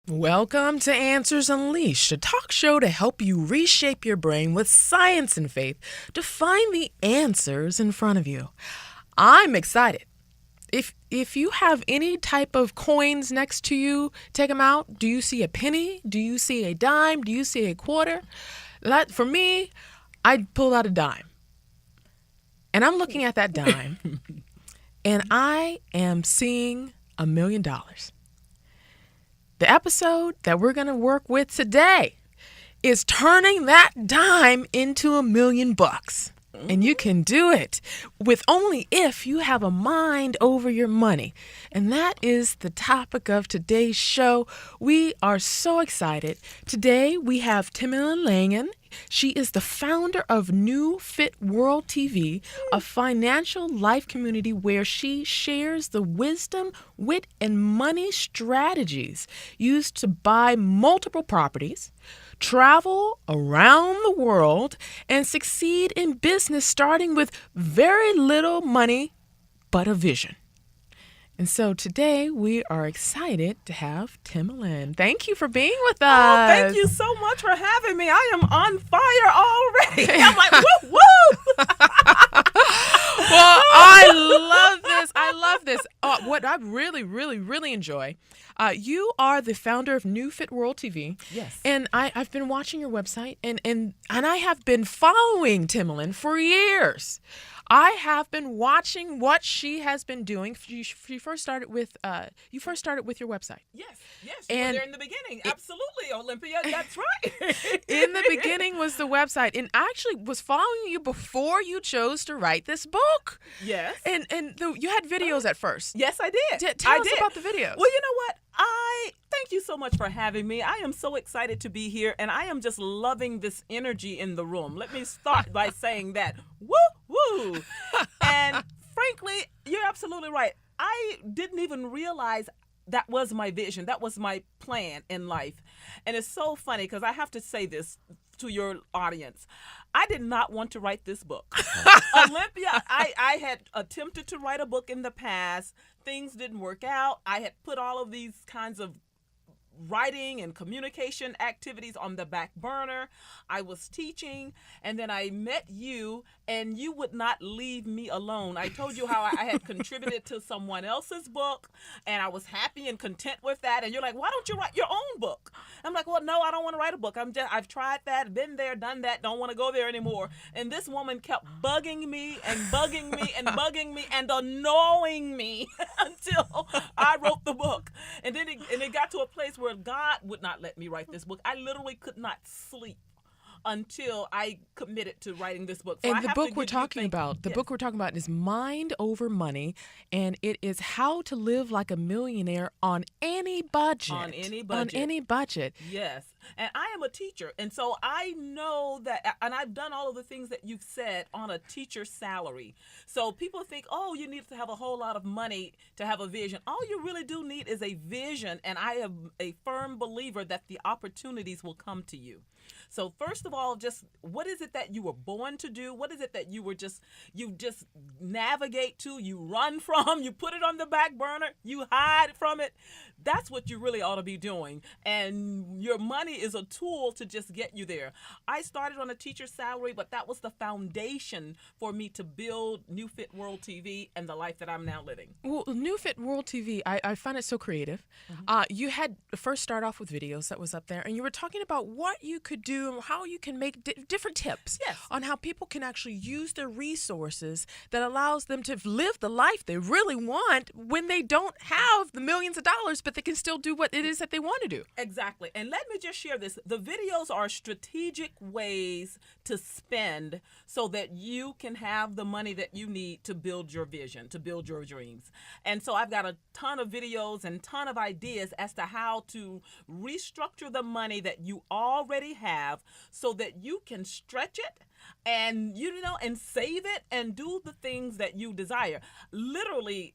Welcome to Answers Unleashed, a talk show to help you reshape your brain with science and faith to find the answers in front of you. I'm excited. If you have any type of coins next to you, take them out. Do you see a penny? Do you see a dime? Do you see a quarter? For me, I pulled out a dime. And I'm looking at that dime, and I am seeing $1 million. The episode that we're going to work with today is turning that dime into $1 million. And you can do it with only if you have a mind over your money. And that is the topic of today's show. We are so excited. Today we have Timmy Langan. She is the founder of New Fit World TV, a financial life community where she shares the wisdom, wit, and money strategies used to buy multiple properties, travel around the world, and succeed in business starting with very little money but a vision. And so today we are excited to have Timmy. Thank you for being with us. Oh, thank you so much for having me. I am on fire already. I'm like, woo, woo. Well, I love this. What I really enjoy, you are the founder of New Fit World TV. Yes. And I've been watching your website, and I have been following Timmy for years. I have been watching what she has been doing. You first started with your website. Yes. You were there in the beginning. Absolutely, Olympia. That's right. In the beginning was the website, and I actually was following you before you chose to write this book. Yes. And you had videos at first. Yes, I did. Tell us about the videos. Well, you know what? Thank you so much for having me. I am so excited to be here, and I am just loving this energy in the room. Let me start by saying that. Woo, woo. And frankly, you're absolutely right. I didn't even realize that was my vision. That was my plan in life. And it's so funny because I have to say this to your audience. I did not want to write this book. Olympia, I had attempted to write a book in the past. Things didn't work out. I had put all of these kinds of writing and communication activities on the back burner. I was teaching, and then I met you, and you would not leave me alone. I told you how I had contributed to someone else's book, and I was happy and content with that. And you're like, why don't you write your own book? I'm like, well, no, I don't want to write a book. I've tried that, been there, done that, don't want to go there anymore. And this woman kept bugging me and bugging me and bugging me and annoying me until I wrote the book. And then it got to a place where God would not let me write this book. I literally could not sleep until I committed to writing this book. So and the book we're talking about is Mind Over Money, and it is how to live like a millionaire on any budget. On any budget. Yes. And I am a teacher, and so I know that, and I've done all of the things that you've said on a teacher's salary. So people think, oh, you need to have a whole lot of money to have a vision. All you really do need is a vision, and I am a firm believer that the opportunities will come to you. So first of all, just what is it that you were born to do? What is it that you just navigate to, you run from, you put it on the back burner, you hide from it? That's what you really ought to be doing. And your money is a tool to just get you there. I started on a teacher's salary, but that was the foundation for me to build New Fit World TV and the life that I'm now living. Well, New Fit World TV, I find it so creative. You had first start off with videos that was up there, and you were talking about what you could do and how you can make different tips on how people can actually use their resources that allows them to live the life they really want when they don't have the millions of dollars, but they can still do what it is that they want to do. Exactly. And let me just share this. The videos are strategic ways to spend so that you can have the money that you need to build your vision, to build your dreams. And so I've got a ton of videos and ton of ideas as to how to restructure the money that you already have so that you can stretch it and and save it and do the things that you desire. Literally,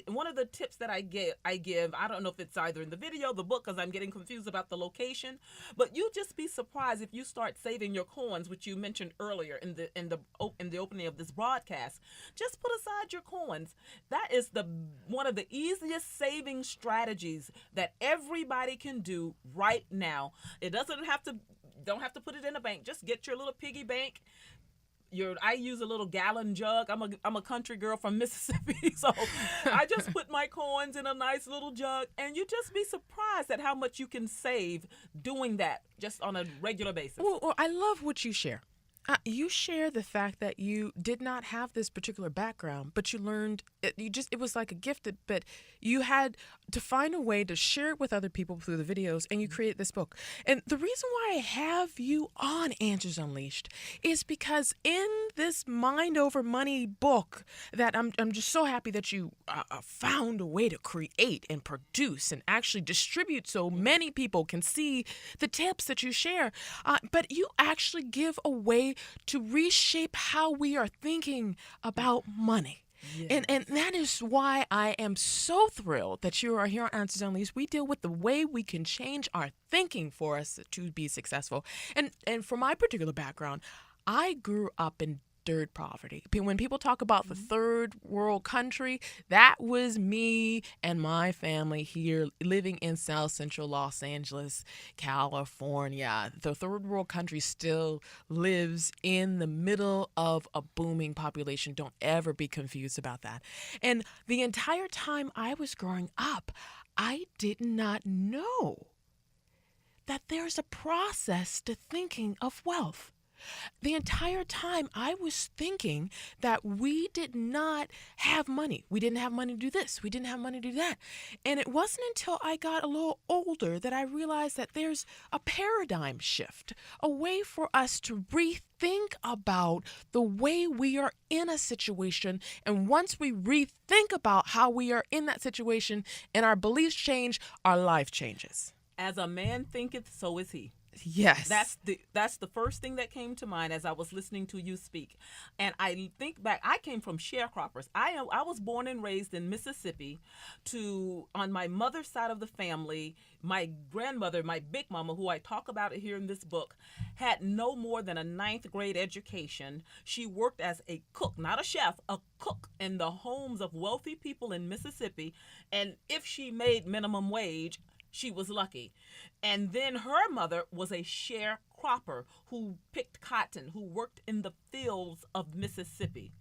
one of the tips that I give, I don't know if it's either in the video, the book, because I'm getting confused about the location, but you just be surprised if you start saving your coins, which you mentioned earlier in the opening of this broadcast. Just put aside your coins. That is the one of the easiest saving strategies that everybody can do right now. It don't have to put it in a bank. Just get your little piggy bank. I use a little gallon jug. I'm a country girl from Mississippi, so I just put my coins in a nice little jug, and you just be surprised at how much you can save doing that just on a regular basis. Well, I love what you share. You share the fact that you did not have this particular background, but you learned it was like a gift, but you had to find a way to share it with other people through the videos, and you created this book. And the reason why I have you on Answers Unleashed is because in this Mind Over Money book that I'm just so happy that you found a way to create and produce and actually distribute so many people can see the tips that you share. But you actually give a way to reshape how we are thinking about money. Yes. And that is why I am so thrilled that you are here on Answers Unleashed. We deal with the way we can change our thinking for us to be successful. And for my particular background, I grew up in dirt poverty. When people talk about the third world country, that was me and my family here living in South Central Los Angeles, California. The third world country still lives in the middle of a booming population. Don't ever be confused about that. And the entire time I was growing up, I did not know that there's a process to thinking of wealth. The entire time I was thinking that we did not have money. We didn't have money to do this. We didn't have money to do that. And it wasn't until I got a little older that I realized that there's a paradigm shift, a way for us to rethink about the way we are in a situation. And once we rethink about how we are in that situation and our beliefs change, our life changes. As a man thinketh, so is he. Yes. That's the first thing that came to mind as I was listening to you speak. And I think back, I came from sharecroppers. I was born and raised in Mississippi. On my mother's side of the family, my grandmother, my big mama, who I talk about it here in this book, had no more than a 9th grade education. She worked as a cook, not a chef, a cook in the homes of wealthy people in Mississippi. And if she made minimum wage, she was lucky. And then her mother was a sharecropper who picked cotton, who worked in the fields of Mississippi.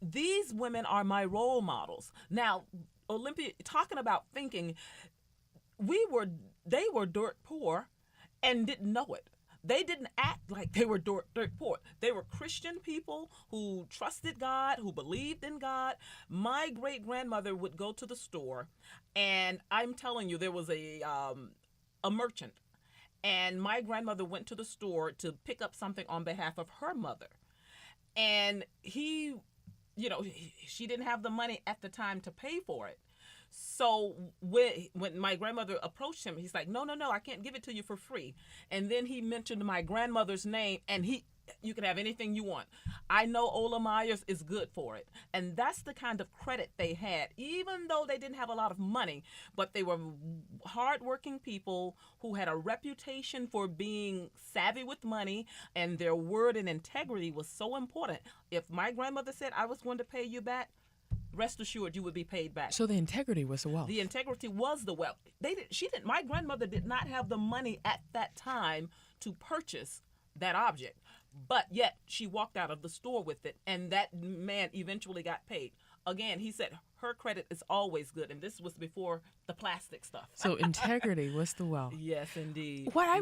These women are my role models. Now, Olympia, talking about thinking, they were dirt poor and didn't know it. They didn't act like they were dirt poor. They were Christian people who trusted God, who believed in God. My great-grandmother would go to the store, and I'm telling you, there was a merchant, and my grandmother went to the store to pick up something on behalf of her mother. And she didn't have the money at the time to pay for it. So when my grandmother approached him, he's like, no, I can't give it to you for free. And then he mentioned my grandmother's name, and you can have anything you want. I know Ola Myers is good for it. And that's the kind of credit they had, even though they didn't have a lot of money, but they were hardworking people who had a reputation for being savvy with money, and their word and integrity was so important. If my grandmother said I was going to pay you back, rest assured you would be paid back. So the integrity was the wealth. The integrity was the wealth. My grandmother did not have the money at that time to purchase that object, but yet she walked out of the store with it, and that man eventually got paid. Again, he said her credit is always good, and this was before the plastic stuff. So integrity was the wealth. Yes, indeed. What I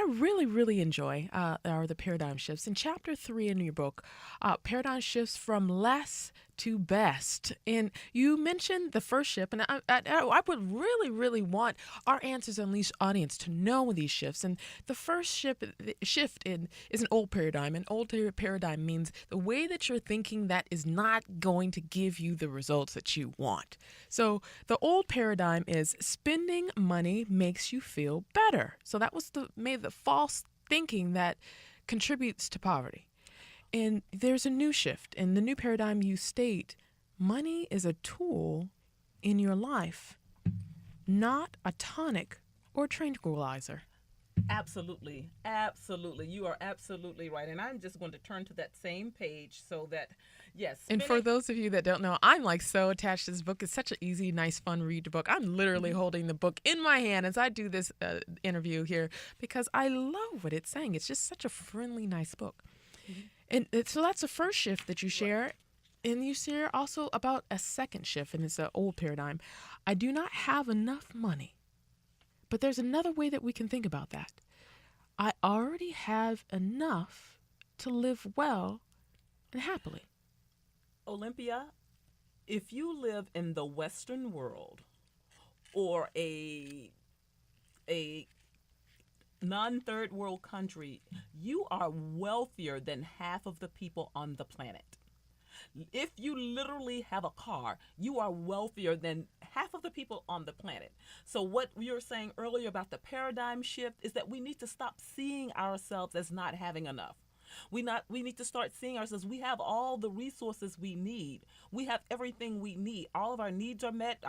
really, really enjoy are the paradigm shifts. In chapter 3 in your book, paradigm shifts from less to best. And you mentioned the first shift, and I would really, really want our Answers Unleashed audience to know these shifts. And the first shift is an old paradigm. An old paradigm means the way that you're thinking that is not going to give you the results that you want. So the old paradigm is spending money makes you feel better. So that was the false thinking that contributes to poverty. And there's a new shift. In the new paradigm, you state Money is a tool in your life, not a tonic or tranquilizer. Absolutely. Absolutely. You are absolutely right. And I'm just going to turn to that same page so that, yes, And for spending. those of you that don't know, I'm like so attached to this book. It's such an easy, nice, fun read book. I'm literally holding the book in my hand as I do this interview here because I love what it's saying. It's just such a friendly, nice book. Mhm. So that's the first shift that you Right. share. And you share also about a second shift, and it's an old paradigm. I do not have enough money. But there's another way that we can think about that. I already have enough to live well and happily. Olympia, if you live in the Western world or a non-third world country, you are wealthier than half of the people on the planet. If you literally have a car, you are wealthier than half of the people on the planet. So what you were saying earlier about the paradigm shift is that we need to stop seeing ourselves as not having enough. We need to start seeing ourselves. We have all the resources we need. We have everything we need. All of our needs are met.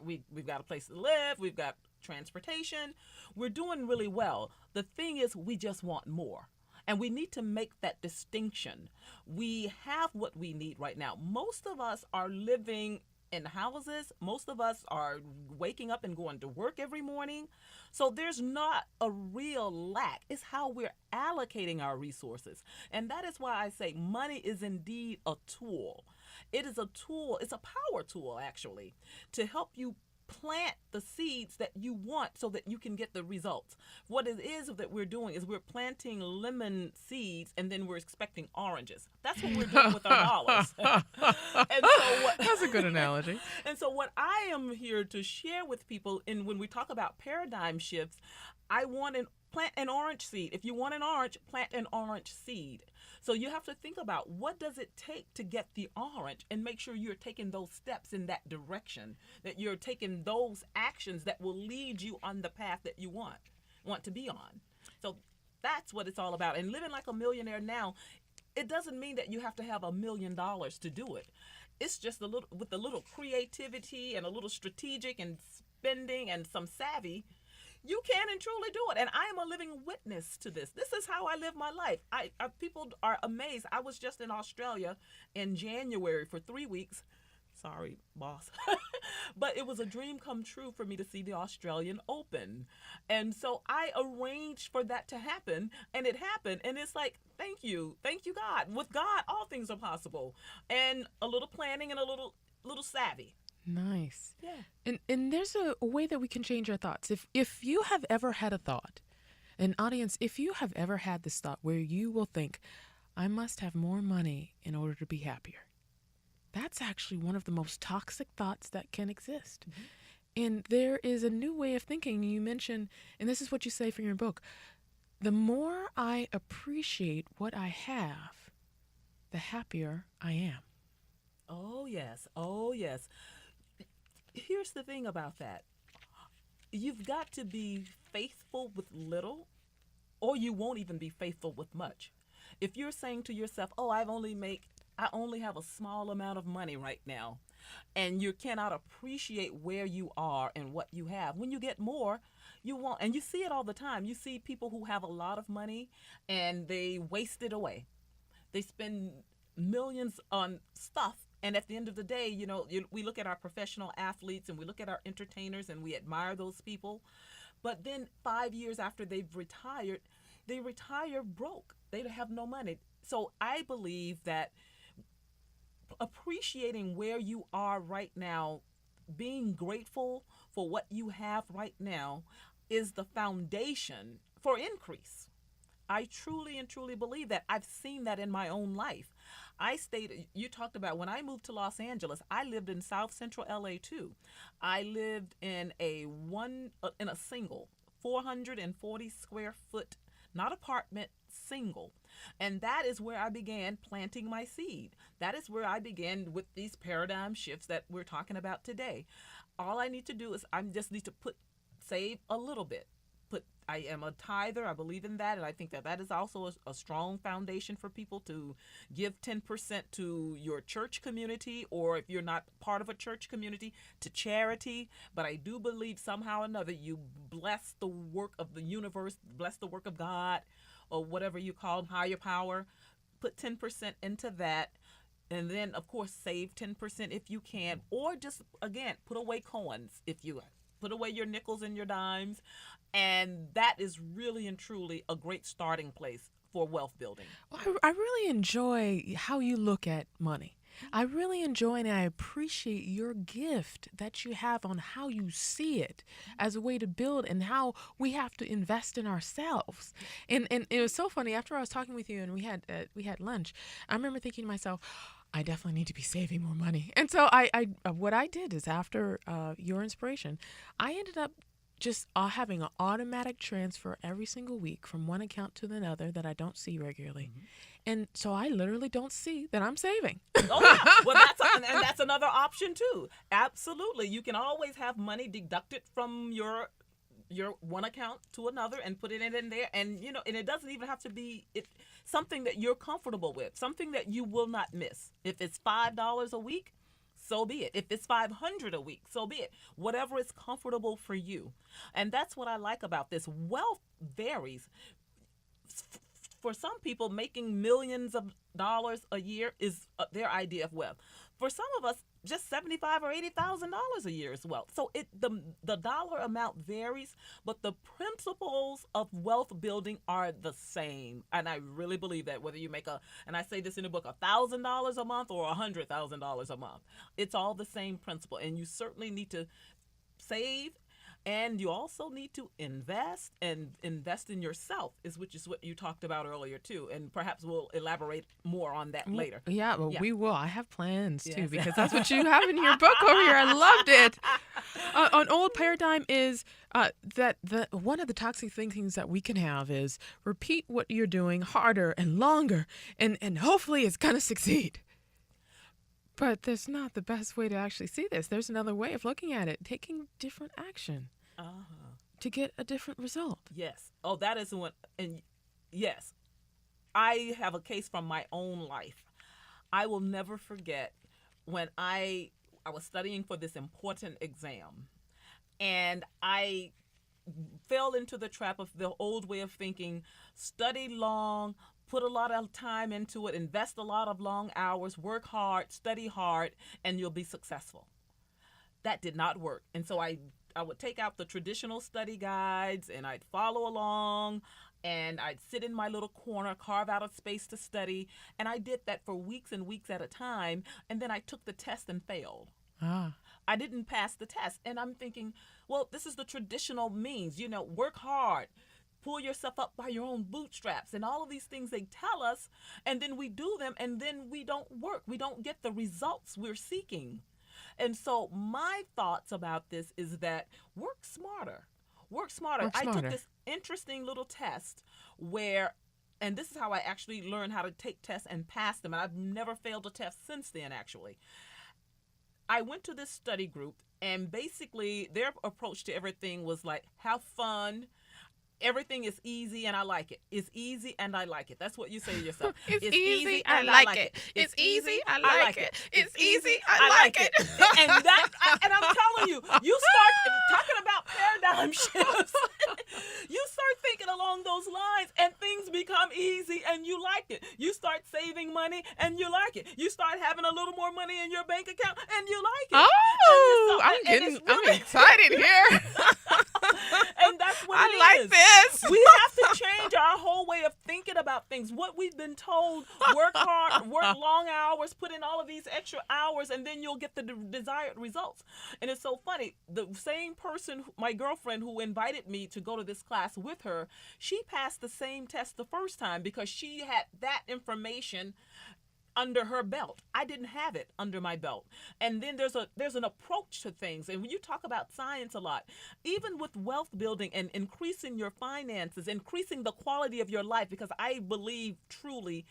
We've got a place to live. We've got transportation. We're doing really well. The thing is, we just want more. And we need to make that distinction. We have what we need right now. Most of us are living in houses. Most of us are waking up and going to work every morning. So there's not a real lack. It's how we're allocating our resources. And that is why I say money is indeed a tool. It is a tool, it's a power tool actually, to help you plant the seeds that you want so that you can get the results. What it is that we're doing is we're planting lemon seeds and then we're expecting oranges. That's what we're doing with our dollars. That's a good analogy. And so what I am here to share with people, and when we talk about paradigm shifts, I want to plant an orange seed. If you want an orange, plant an orange seed. So you have to think about what does it take to get the orange and make sure you're taking those steps in that direction, that you're taking those actions that will lead you on the path that you want to be on. So that's what it's all about. And living like a millionaire now, it doesn't mean that you have to have $1 million to do it. It's just with a little creativity and a little strategic and spending and some savvy, you can and truly do it. And I am a living witness to this. This is how I live my life. People are amazed. I was just in Australia in January for 3 weeks. Sorry, boss. But it was a dream come true for me to see the Australian Open. And so I arranged for that to happen, and it happened. And it's like, thank you, God. With God, all things are possible. And a little planning and a little savvy. Nice. Yeah. And there's a way that we can change our thoughts. If you have ever had a thought, an audience, if you have ever had this thought where you will think, I must have more money in order to be happier. That's actually one of the most toxic thoughts that can exist. Mm-hmm. And there is a new way of thinking. You mentioned, and this is what you say for your book, the more I appreciate what I have, the happier I am. Oh, yes. Oh, yes. Here's the thing about that. You've got to be faithful with little, or you won't even be faithful with much. If you're saying to yourself, oh, I only have a small amount of money right now, and you cannot appreciate where you are and what you have. When you get more, you won't. And you see it all the time. You see people who have a lot of money and they waste it away. They spend millions on stuff. And at the end of the day, we look at our professional athletes and we look at our entertainers and we admire those people. But then 5 years after they've retired, they retire broke. They have no money. So I believe that appreciating where you are right now, being grateful for what you have right now, is the foundation for increase. I truly and truly believe that. I've seen that in my own life. You talked about when I moved to Los Angeles, I lived in South Central LA too. I lived in a single 440 square foot, not apartment, single. And that is where I began planting my seed. That is where I began with these paradigm shifts that we're talking about today. All I need to do is I just need to save a little bit. I am a tither. I believe in that, and I think that that is also a strong foundation for people to give 10% to your church community, or if you're not part of a church community, to charity. But I do believe somehow or another you bless the work of the universe, bless the work of God, or whatever you call higher power. Put 10% into that. And then, of course, save 10% if you can, or just, again, put away coins if you put away your nickels and your dimes. And that is really and truly a great starting place for wealth building. Well, I really enjoy how you look at money. I really enjoy and I appreciate your gift that you have on how you see it as a way to build and how we have to invest in ourselves. And it was so funny. After I was talking with you and we had lunch, I remember thinking to myself, I definitely need to be saving more money. And so I what I did is after your inspiration, I ended up just having an automatic transfer every single week from one account to another that I don't see regularly. And so I literally don't see that I'm saving. Oh, yeah. Well, that's another option too. Absolutely. You can always have money deducted from your one account to another and put it in there. And, and it doesn't even have to be something that you're comfortable with, something that you will not miss. If it's $5 a week, so be it. If it's $500 a week, so be it. Whatever is comfortable for you. And that's what I like about this. Wealth varies. For some people, making millions of dollars a year is their idea of wealth. For some of us, just $75,000 or $80,000 a year is wealth. So the dollar amount varies, but the principles of wealth building are the same. And I really believe that whether you make and I say this in the book, $1,000 a month or $100,000 a month, it's all the same principle. And you certainly need to save. And you also need to invest in yourself, which is what you talked about earlier too. And perhaps we'll elaborate more on that later. Yeah, well, we will. I have plans too, because that's what you have in your book over here. I loved it. An old paradigm is that one of the toxic thinkings that we can have is repeat what you're doing harder and longer, and hopefully it's going to succeed. But that's not the best way to actually see this. There's another way of looking at it, taking different action to get a different result. Yes. Oh, that is one. And yes, I have a case from my own life. I will never forget when I was studying for this important exam, and I fell into the trap of the old way of thinking: study long, put a lot of time into it, invest a lot of long hours, work hard, study hard, and you'll be successful. That did not work. And so I would take out the traditional study guides and I'd follow along, and I'd sit in my little corner, carve out a space to study. And I did that for weeks and weeks at a time. And then I took the test and failed. I didn't pass the test. And I'm thinking, well, this is the traditional means, work hard. Pull yourself up by your own bootstraps, and all of these things they tell us, and then we do them, and then we don't work. We don't get the results we're seeking. And so my thoughts about this is that work smarter. Work smarter. I took this interesting little test where, and this is how I actually learned how to take tests and pass them, and I've never failed a test since then, actually. I went to this study group, and basically their approach to everything was like, have fun. Everything is easy and I like it. It's easy and I like it. That's what you say to yourself. It's easy, I like it. It's easy, I like it. It's easy, I like it. And I'm telling you, you start talking about paradigm shifts. You start thinking along those lines and things become easy and you like it. You start saving money and you like it. You start having a little more money in your bank account and you like it. Oh, I'm excited here. And that's what it is. I like this. We have to change our whole way of thinking about things. What we've been told, work hard, work long hours, put in all of these extra hours, and then you'll get the desired results. And it's so funny. The same person, my girlfriend who invited me to go to this class with her, she passed the same test the first time because she had that information under her belt. I didn't have it under my belt. And then there's an approach to things. And when you talk about science a lot, even with wealth building and increasing your finances, increasing the quality of your life, because I believe truly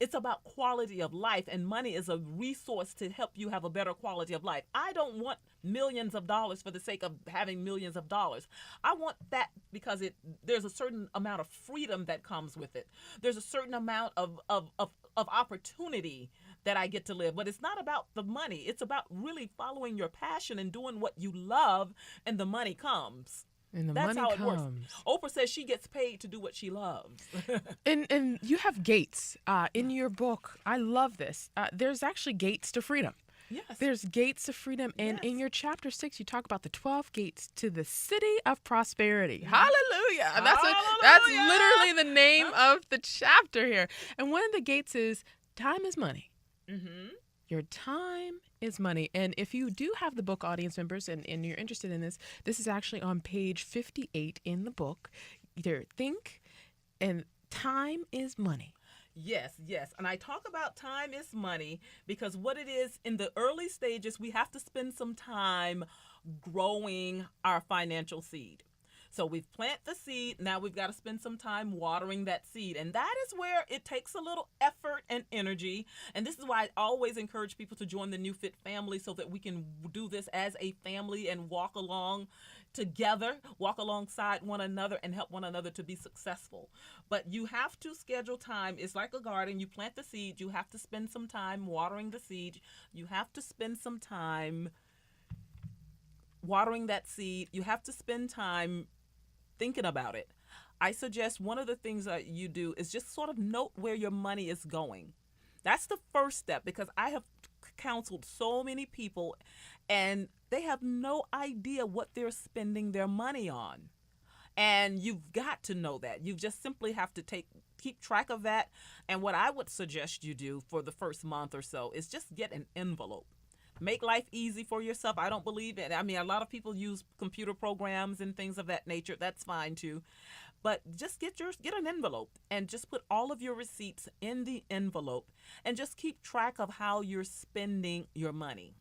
It's about quality of life, and money is a resource to help you have a better quality of life. I don't want millions of dollars for the sake of having millions of dollars. I want that because there's a certain amount of freedom that comes with it. There's a certain amount of opportunity that I get to live. But it's not about the money. It's about really following your passion and doing what you love, and the money comes. And the That's money how it works. comes. Oprah says she gets paid to do what she loves. And you have gates in your book. I love this. There's actually gates to freedom. Yes. There's gates to freedom. And in Yes. your chapter 6, you talk about the 12 gates to the city of prosperity. Hallelujah. And that's Hallelujah. literally the name of the chapter here. And one of the gates is time is money. Mm-hmm. Your time is money. And if you do have the book, audience members, and you're interested in this, this is actually on page 58 in the book. Either think and time is money. Yes, yes. And I talk about time is money because what it is in the early stages, we have to spend some time growing our financial seed. So we've planted the seed. Now we've got to spend some time watering that seed. And that is where it takes a little effort and energy. And this is why I always encourage people to join the New Fit family so that we can do this as a family and walk along together, walk alongside one another and help one another to be successful. But you have to schedule time. It's like a garden. You plant the seed. You have to spend some time watering the seed. You have to spend some time watering that seed. You have to spend time thinking about it. I suggest one of the things that you do is just sort of note where your money is going. That's the first step, because I have counseled so many people and they have no idea what they're spending their money on. And you've got to know that. You just simply have to keep track of that. And what I would suggest you do for the first month or so is just get an envelope. Make life easy for yourself. I don't believe it. I mean, a lot of people use computer programs and things of that nature. That's fine too. But just get an envelope and just put all of your receipts in the envelope and just keep track of how you're spending your money.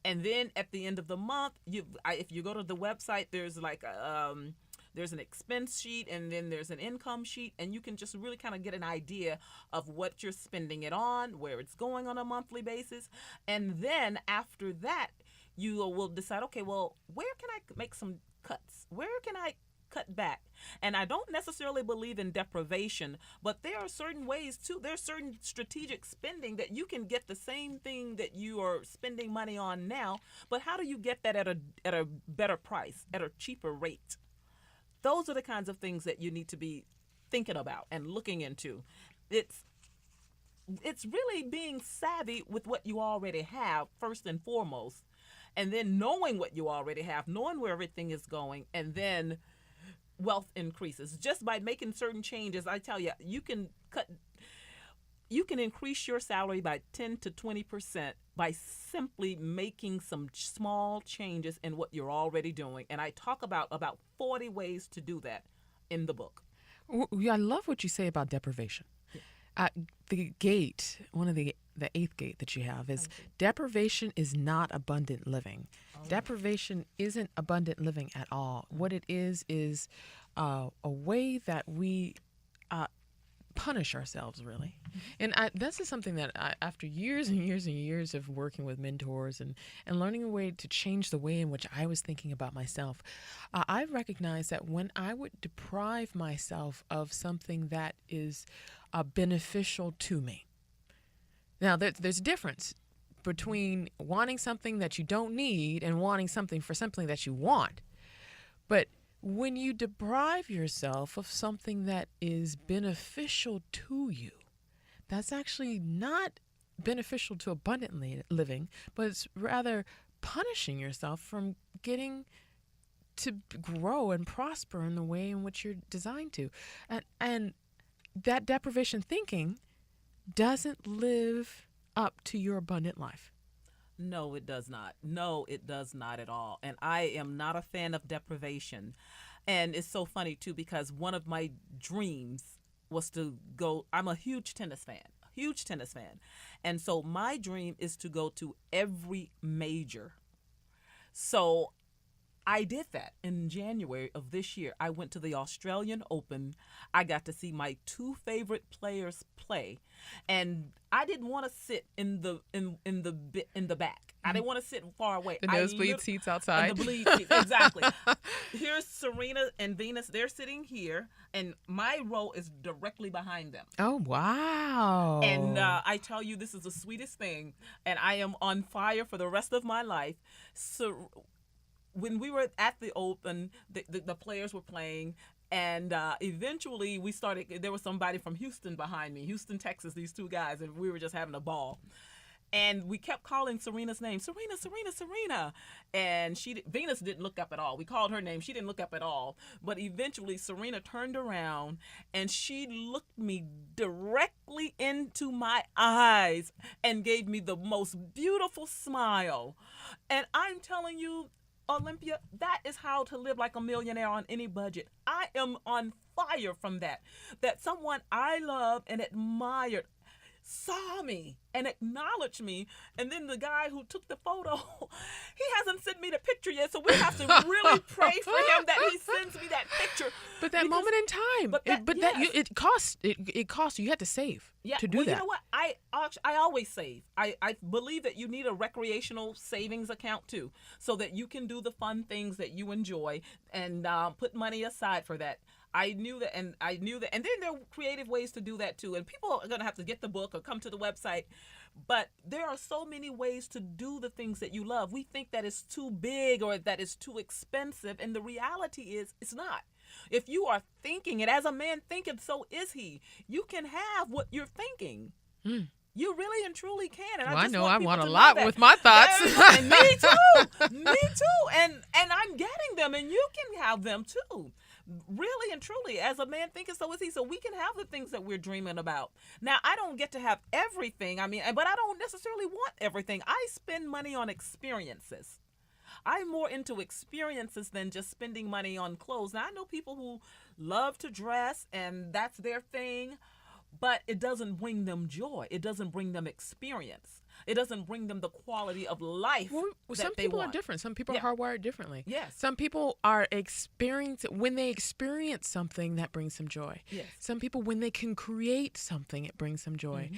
And then at the end of the month, if you go to the website, there's like there's an expense sheet and then there's an income sheet, and you can just really kind of get an idea of what you're spending it on, where it's going on a monthly basis. And then after that, you will decide, okay, well, where can I make some cuts? Where can I cut back? And I don't necessarily believe in deprivation, but there are certain ways too. There's certain strategic spending that you can get the same thing that you are spending money on now, but how do you get that at a better price, at a cheaper rate? Those are the kinds of things that you need to be thinking about and looking into. It's really being savvy with what you already have first and foremost, and then knowing what you already have, knowing where everything is going, and then wealth increases just by making certain changes. I tell you, you can increase your salary by 10 to 20% by simply making some small changes in what you're already doing. And I talk about 40 ways to do that in the book. I love what you say about deprivation. The gate, one of the eighth gate that you have is deprivation is not abundant living. Deprivation isn't abundant living at all. What it is a way that we punish ourselves, really. And this is something that after years and years and years of working with mentors and learning a way to change the way in which I was thinking about myself, I recognized that when I would deprive myself of something that is beneficial to me. Now, there's a difference between wanting something that you don't need and wanting something for something that you want. But when you deprive yourself of something that is beneficial to you, that's actually not beneficial to abundantly living, but it's rather punishing yourself from getting to grow and prosper in the way in which you're designed to. And that deprivation thinking doesn't live up to your abundant life. No, it does not. No, it does not at all. And I am not a fan of deprivation. And it's so funny, too, because one of my dreams was to go. I'm a huge tennis fan. And so my dream is to go to every major. So I did that in January of this year. I went to the Australian Open. I got to see my two favorite players play, and I didn't want to sit in the back. I didn't want to sit far away. The nosebleed seats outside. The bleed seats, exactly. Here's Serena and Venus. They're sitting here, and my row is directly behind them. Oh, wow. And I tell you, this is the sweetest thing, and I am on fire for the rest of my life. So when we were at the Open, the players were playing, and eventually we started. There was somebody from Houston behind me, Houston, Texas. These two guys, and we were just having a ball. And we kept calling Serena's name, Serena, Serena, Serena. And Venus didn't look up at all. We called her name. She didn't look up at all. But eventually, Serena turned around, and she looked me directly into my eyes and gave me the most beautiful smile. And I'm telling you, Olympia, that is how to live like a millionaire on any budget. I am on fire from that. That someone I love and admired saw me and acknowledged me, and then the guy who took the photo, he hasn't sent me the picture yet, so we have to really pray for him that he sends me that picture. But that moment in time, it costs. It costs you. You had to save to do that. You know what? I always save. I believe that you need a recreational savings account too, so that you can do the fun things that you enjoy and put money aside for that. I knew that, and then there are creative ways to do that too. And people are going to have to get the book or come to the website. But there are so many ways to do the things that you love. We think that it's too big or that it's too expensive, and the reality is it's not. If you are thinking it, as a man thinketh, so is he. You can have what you're thinking. You really and truly can. And I know I want a lot with my thoughts. And me too. Me too. And I'm getting them, and you can have them too. Really and truly, as a man thinketh, so is he. So we can have the things that we're dreaming about. Now, I don't get to have everything. But I don't necessarily want everything. I spend money on experiences. I'm more into experiences than just spending money on clothes. Now, I know people who love to dress, and that's their thing, but it doesn't bring them joy. It doesn't bring them experience. It doesn't bring them the quality of life that some they people want. are different. Some people are hardwired differently. Yes. Some people are when they experience something, that brings them joy. Yes. Some people, when they can create something, it brings them joy.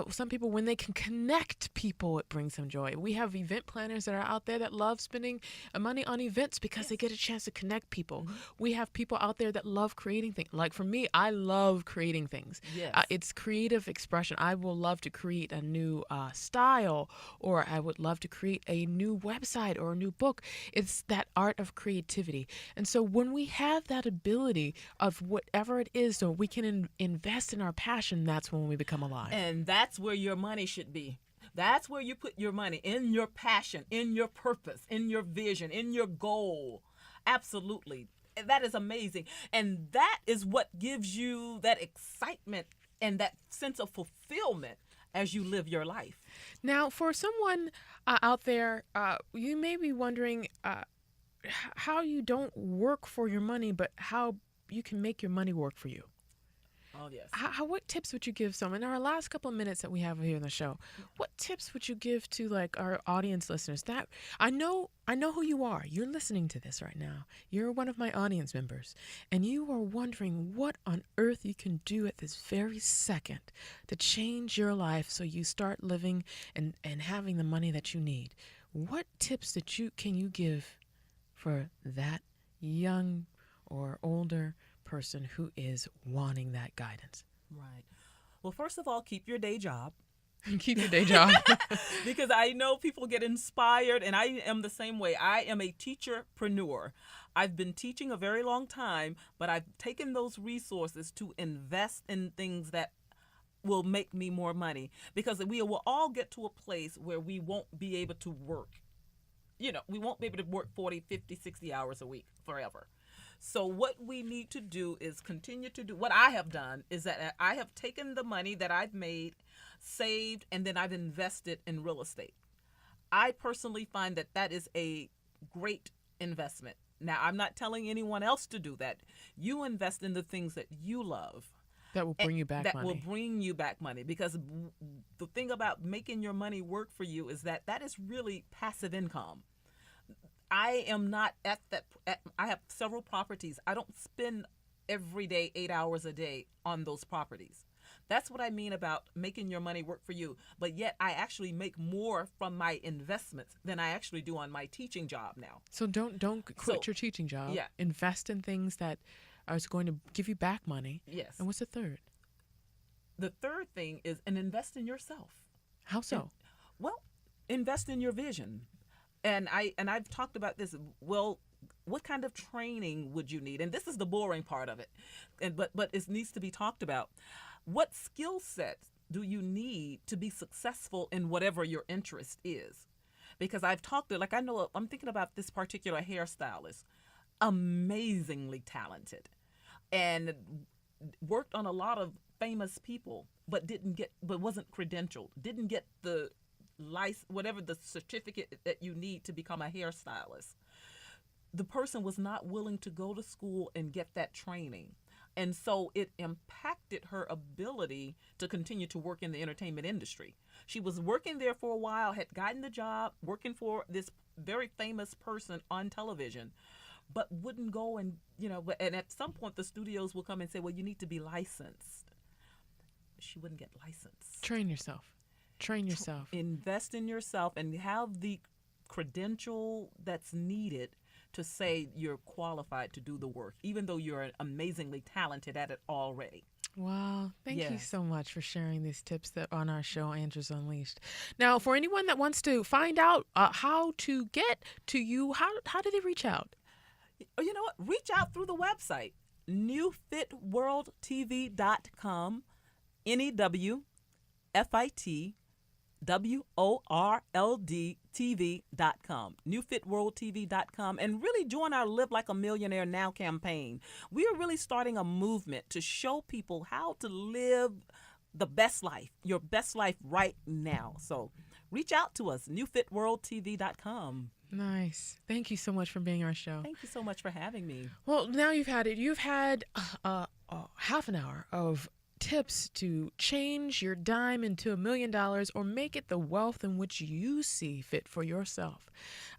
Some people, when they can connect people, it brings them joy. We have event planners that are out there that love spending money on events because they get a chance to connect people. We have people out there that love creating things. Like for me, I love creating things. Yes. It's creative expression. I will love to create a new style, or I would love to create a new website or a new book. It's that art of creativity. And so when we have that ability of whatever it is, so we can invest in our passion, that's when we become alive. And that's where your money should be. That's where you put your money, in your passion, in your purpose, in your vision, in your goal. Absolutely. That is amazing. And that is what gives you that excitement and that sense of fulfillment as you live your life. Now, for someone out there, you may be wondering how you don't work for your money, but how you can make your money work for you. Oh, yes. What tips would you give someone in our last couple of minutes that we have here in the show? What tips would you give to like our audience listeners? That I know who you are. You're listening to this right now. You're one of my audience members, and you are wondering what on earth you can do at this very second to change your life so you start living and having the money that you need. What tips can you give for that young or older person who is wanting that guidance? Right. Well, first of all, keep your day job. Keep your day job. Because I know people get inspired, and I am the same way. I am a teacherpreneur. I've been teaching a very long time, but I've taken those resources to invest in things that will make me more money, because we will all get to a place where we won't be able to work. We won't be able to work 40, 50, 60 hours a week forever. So what we need to do is continue to do what I have done, is that I have taken the money that I've made, saved, and then I've invested in real estate. I personally find that that is a great investment. Now, I'm not telling anyone else to do that. You invest in the things that you love. That will bring you back money. That will bring you back money, because the thing about making your money work for you is that is really passive income. I am not at that. I have several properties. I don't spend every day 8 hours a day on those properties. That's what I mean about making your money work for you. But yet I actually make more from my investments than I actually do on my teaching job now. So don't quit your teaching job. Yeah. Invest in things that are going to give you back money. Yes. And what's the third? The third thing is invest in yourself. How so? Well, invest in your vision. And I've talked about this. Well, what kind of training would you need? And this is the boring part of it. But it needs to be talked about. What skill sets do you need to be successful in whatever your interest is? Because I'm thinking about this particular hairstylist, amazingly talented, and worked on a lot of famous people, but wasn't credentialed, didn't get the license, whatever the certificate that you need to become a hairstylist. The person was not willing to go to school and get that training. And so it impacted her ability to continue to work in the entertainment industry. She was working there for a while, had gotten the job, working for this very famous person on television, but wouldn't go and at some point the studios will come and say, well, you need to be licensed. She wouldn't get licensed. Train yourself. Invest in yourself and have the credential that's needed to say you're qualified to do the work, even though you're amazingly talented at it already. Wow. Thank you Yes. so much for sharing these tips that on our show, Answers Unleashed. Now, for anyone that wants to find out how to get to you, how do they reach out? You know what? Reach out through the website, newfitworldtv.com, NEWFITWORLDTV.com, newfitworldtv.com, and really join our Live Like a Millionaire Now campaign. We are really starting a movement to show people how to live the best life, your best life right now. So reach out to us, newfitworldtv.com. Nice. Thank you so much for being on our show. Thank you so much for having me. Well, now you've had half an hour of tips to change your dime into $1 million or make it the wealth in which you see fit for yourself.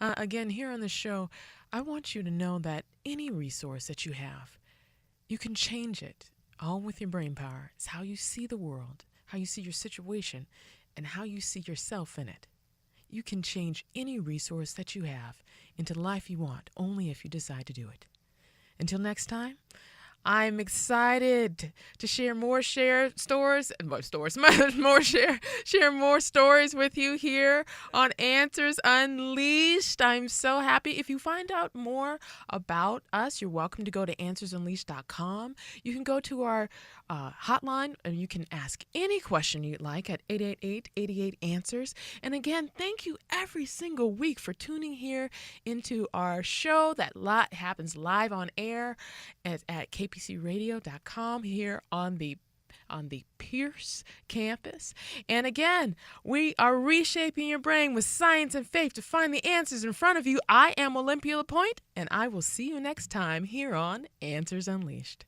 Again, here on the show, I want you to know that any resource that you have, you can change it all with your brain power. It's how you see the world, how you see your situation, and how you see yourself in it. You can change any resource that you have into the life you want, only if you decide to do it. Until next time, I'm excited to share more share more stories with you here on Answers Unleashed. I'm so happy. If you find out more about us, you're welcome to go to answersunleashed.com. You can go to our hotline and you can ask any question you'd like at 888-88-ANSWERS. And again, thank you every single week for tuning here into our show that happens live on air at kpcradio.com here on the Pierce campus. And again, we are reshaping your brain with science and faith to find the answers in front of you. I am Olympia LePoint, and I will see you next time here on Answers Unleashed.